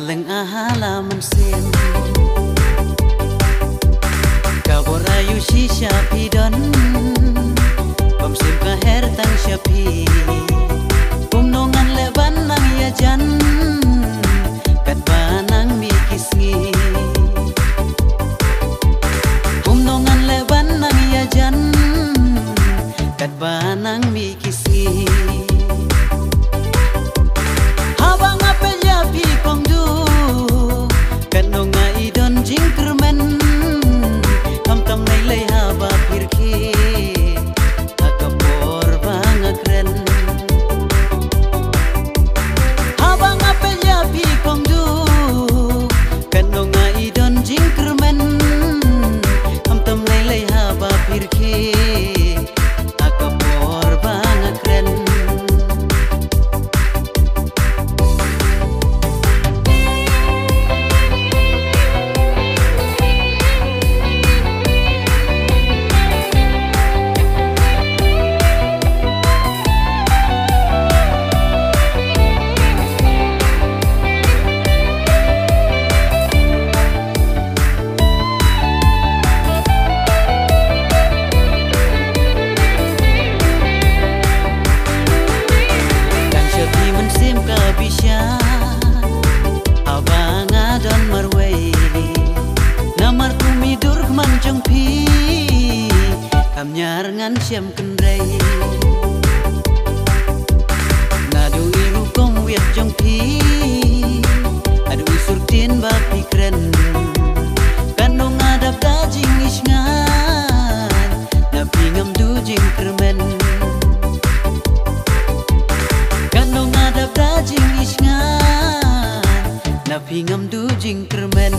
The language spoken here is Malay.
ngaleng halaman sim kaborayu shisha pidon pamsim kaher tang syapi kumnongan leban nang yajan kat banang mikisngi kumnongan leban nang yajan kat banang mikisngi habang apel ya pi kongdu kat nonga idon jingkermen kam tam nai lei haba pirki akapor banga kren habang apel ya pi kongdu kat nonga idon jingkermen kam tam nai lei haba pirki akapor banga kren nyar ngan siam kendrai nadu iru kong wiat jong pi adu surtin bak pikren kanong adap dajing isngan na pingam du jing kermen kanong adap dajing isngan na pingam du jing kermen